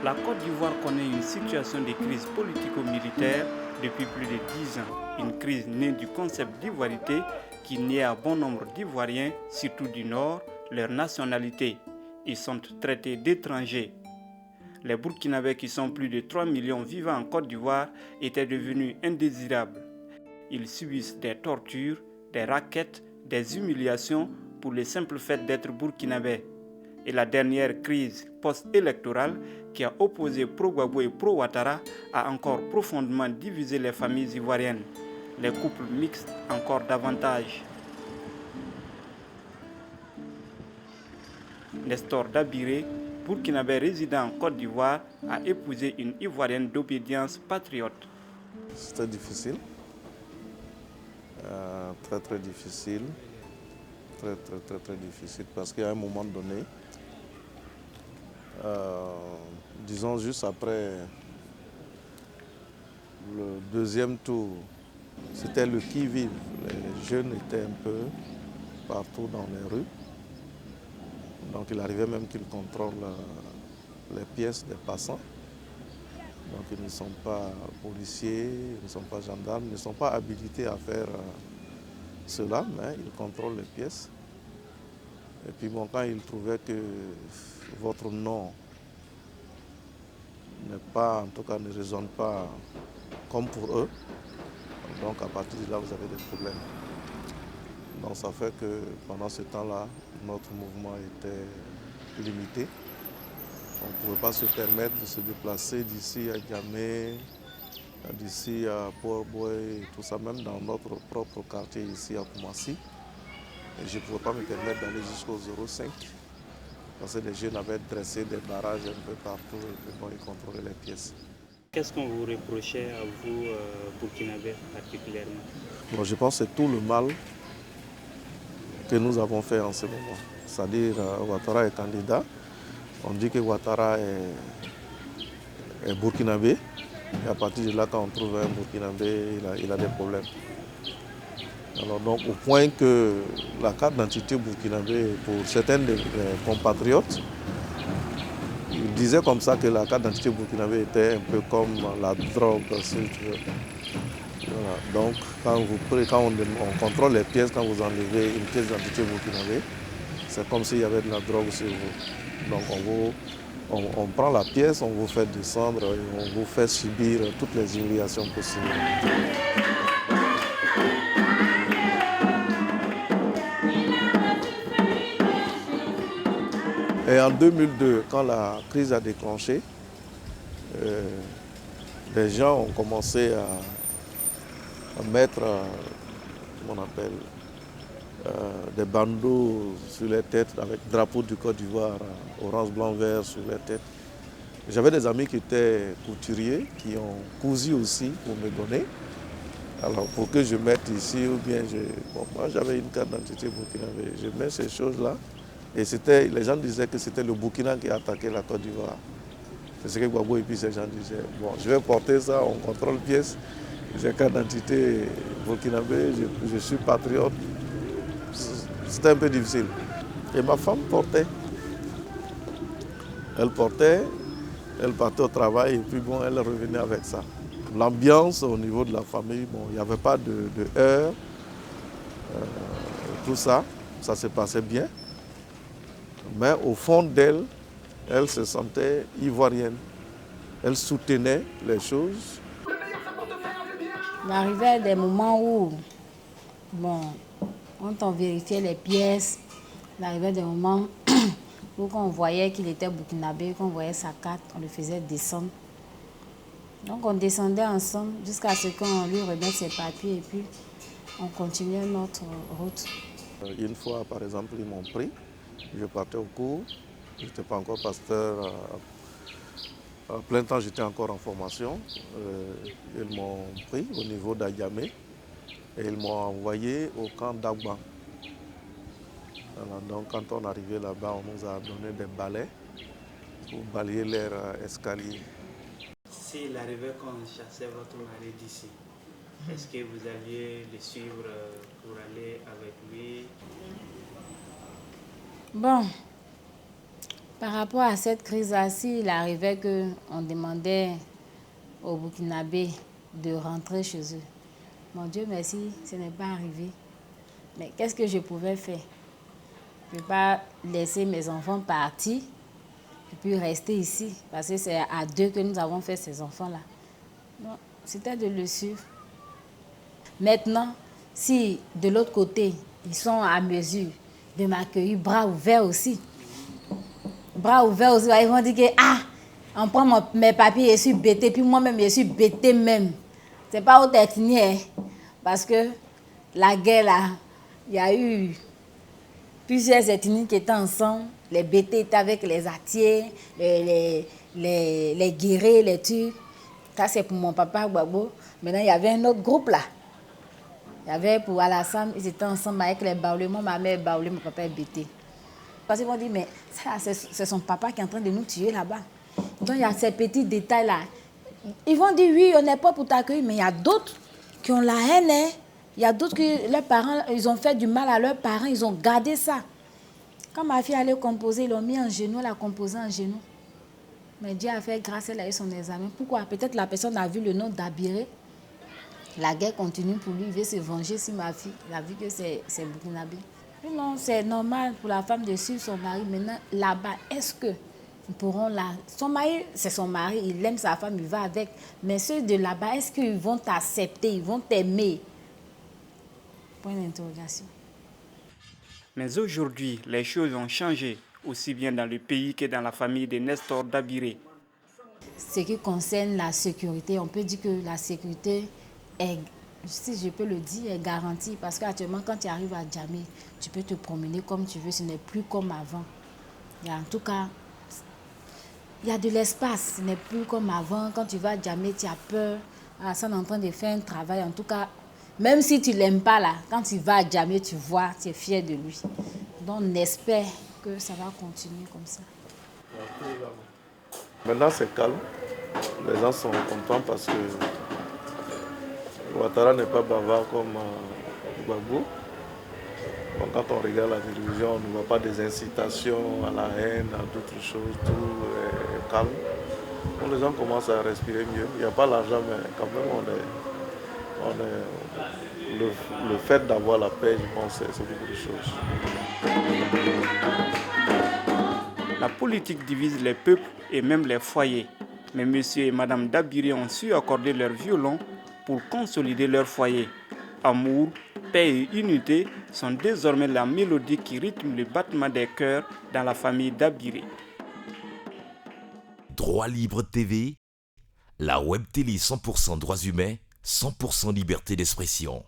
La Côte d'Ivoire connaît une situation de crise politico-militaire depuis plus de 10 ans. Une crise née du concept d'ivoirité qui nie à bon nombre d'Ivoiriens, surtout du Nord, leur nationalité. Ils sont traités d'étrangers. Les Burkinabés, qui sont plus de 3 millions vivant en Côte d'Ivoire, étaient devenus indésirables. Ils subissent des tortures, des rackets, des humiliations pour le simple fait d'être burkinabés. Et la dernière crise post-électorale qui a opposé pro-Gbagbo et pro-Ouattara a encore profondément divisé les familles ivoiriennes. Les couples mixtes encore davantage. Nestor Dabiré, burkinabé résident en Côte d'Ivoire, a épousé une Ivoirienne d'obédience patriote. C'était difficile, très difficile, très difficile parce qu'à un moment donné, disons juste après le deuxième tour, c'était le qui-vive. Les jeunes étaient un peu partout dans les rues. Donc il arrivait même qu'ils contrôlent les pièces des passants. Donc ils ne sont pas policiers, ils ne sont pas gendarmes, ils ne sont pas habilités à faire cela, mais ils contrôlent les pièces. Et puis bon, quand ils trouvaient que votre nom n'est pas, en tout cas ne résonne pas comme pour eux, donc à partir de là vous avez des problèmes. Donc ça fait que pendant ce temps-là, notre mouvement était limité. On ne pouvait pas se permettre de se déplacer d'ici à Djamé, d'ici à Port-Boué, tout ça, même dans notre propre quartier ici à Koumassi. Et je ne pouvais pas me permettre d'aller jusqu'au 05 parce que les jeunes avaient dressé des barrages un peu partout et que, bon, ils contrôlaient les pièces. Qu'est-ce qu'on vous reprochait à vous, burkinabés particulièrement? Bon, je pense que c'est tout le mal que nous avons fait en ce moment. C'est-à-dire, Ouattara est candidat. On dit que Ouattara est burkinabé. Et à partir de là, quand on trouve un burkinabé, il a des problèmes. Alors donc, au point que la carte d'identité burkinabé, pour certains des compatriotes, ils disaient comme ça que la carte d'identité burkinabé était un peu comme la drogue, si tu veux. Voilà. Donc, quand on contrôle les pièces, quand vous enlevez une pièce d'identité burkinabé, c'est comme s'il y avait de la drogue sur vous. Donc, on prend la pièce, on vous fait descendre et on vous fait subir toutes les humiliations possibles. Et en 2002, quand la crise a déclenché, les gens ont commencé à mettre, comment on appelle, des bandeaux sur les têtes avec le drapeau du Côte d'Ivoire, orange, blanc, vert sur les têtes. J'avais des amis qui étaient couturiers, qui ont cousu aussi pour me donner. Alors pour que je mette ici ou bien moi j'avais une carte d'identité burkinabé, je mets ces choses-là. Et les gens disaient que c'était le Burkina qui a attaqué la Côte d'Ivoire. C'est ce que Gbagbo et puis ces gens disaient. Bon, je vais porter ça, on contrôle pièce. J'ai carte d'identité burkinabé, je suis patriote. C'était un peu difficile. Et ma femme portait. Elle portait, elle partait au travail et puis bon, elle revenait avec ça. L'ambiance au niveau de la famille, bon, il n'y avait pas de heurts, tout ça, ça se passait bien. Mais au fond d'elle, elle se sentait ivoirienne. Elle soutenait les choses. Il arrivait des moments où, quand on vérifiait les pièces, il arrivait des moments où quand on voyait qu'il était burkinabé, qu'on voyait sa carte, on le faisait descendre. Donc on descendait ensemble jusqu'à ce qu'on lui remette ses papiers et puis on continuait notre route. Une fois, par exemple, ils m'ont pris. Je partais au cours. Je n'étais pas encore pasteur. À plein temps, j'étais encore en formation. Ils m'ont pris au niveau d'Adjamé et ils m'ont envoyé au camp d'Agba. Donc quand on arrivait là-bas, on nous a donné des balais pour balayer l'air escalier. S'il arrivait qu'on chassait votre mari d'ici, est-ce que vous alliez le suivre pour aller avec lui? Bon, Par rapport à cette crise-là, s'il arrivait qu'on demandait aux Burkinabés de rentrer chez eux, mon Dieu merci, ce n'est pas arrivé. Mais qu'est-ce que je pouvais faire? Je ne peux pas laisser mes enfants partir et puis rester ici, parce que c'est à deux que nous avons fait ces enfants-là. Non, c'était de le suivre. Maintenant, si de l'autre côté, ils sont à mesure de m'accueillir, bras ouverts aussi, ils vont dire que, on prend mes papiers, je suis bêtée, puis moi-même, je suis bêtée même. C'est pas autre ethnie, hein, parce que la guerre, là, il y a eu plusieurs ethnies qui étaient ensemble. Les bêtés étaient avec les Atiers, les Guérés, les Turcs. Ça, c'est pour mon papa, Gbagbo. Maintenant, il y avait un autre groupe, là. Il y avait pour Alassane, ils étaient ensemble avec les Baoulés. Moi, ma mère est Baoulé, mon papa est bêté. Parce qu'ils vont dire, mais ça, c'est son papa qui est en train de nous tuer là-bas. Donc, il y a ces petits détails-là. Ils vont dire, oui, on n'est pas pour t'accueillir, mais il y a d'autres qui ont la haine. Hein. Il y a d'autres que leurs parents, ils ont fait du mal à leurs parents, ils ont gardé ça. Quand ma fille allait composer, ils l'ont mis en genoux, elle a composé en genoux. Mais Dieu a fait grâce, elle a eu son examen. Pourquoi? Peut-être la personne a vu le nom d'Abiré. La guerre continue pour lui, il veut se venger sur ma fille. Il a vu que c'est Burkinabé. Non, c'est normal pour la femme de suivre son mari. Maintenant, là-bas, est-ce que ils pourront la... Son mari, c'est son mari, il aime sa femme, il va avec. Mais ceux de là-bas, est-ce qu'ils vont t'accepter, ils vont t'aimer? Point d'interrogation. Mais aujourd'hui, les choses ont changé, aussi bien dans le pays que dans la famille de Nestor Dabiré. Ce qui concerne la sécurité, on peut dire que la sécurité est, si je peux le dire, est garantie. Parce qu'actuellement, quand tu arrives à Djamé, tu peux te promener comme tu veux, ce n'est plus comme avant. Et en tout cas, il y a de l'espace, ce n'est plus comme avant. Quand tu vas à Djamé, tu as peur. Ça est en train de faire un travail. En tout cas, même si tu ne l'aimes pas là, quand tu vas à Djamé, tu vois, tu es fier de lui. Donc, on espère que ça va continuer comme ça. Maintenant, c'est calme. Les gens sont contents parce que Ouattara n'est pas bavard comme Gbagbo. Donc, quand on regarde la télévision, on ne voit pas des incitations à la haine, à d'autres choses. Tout est calme. Donc, les gens commencent à respirer mieux. Il n'y a pas l'argent, mais quand même, le fait d'avoir la paix, je pense, c'est beaucoup de choses. La politique divise les peuples et même les foyers. Mais monsieur et madame Dabiré ont su accorder leur violon pour consolider leur foyer. Amour, paix et unité sont désormais la mélodie qui rythme le battement des cœurs dans la famille Dabiré. Droit Libre TV, la web télé 100% droits humains, 100% liberté d'expression.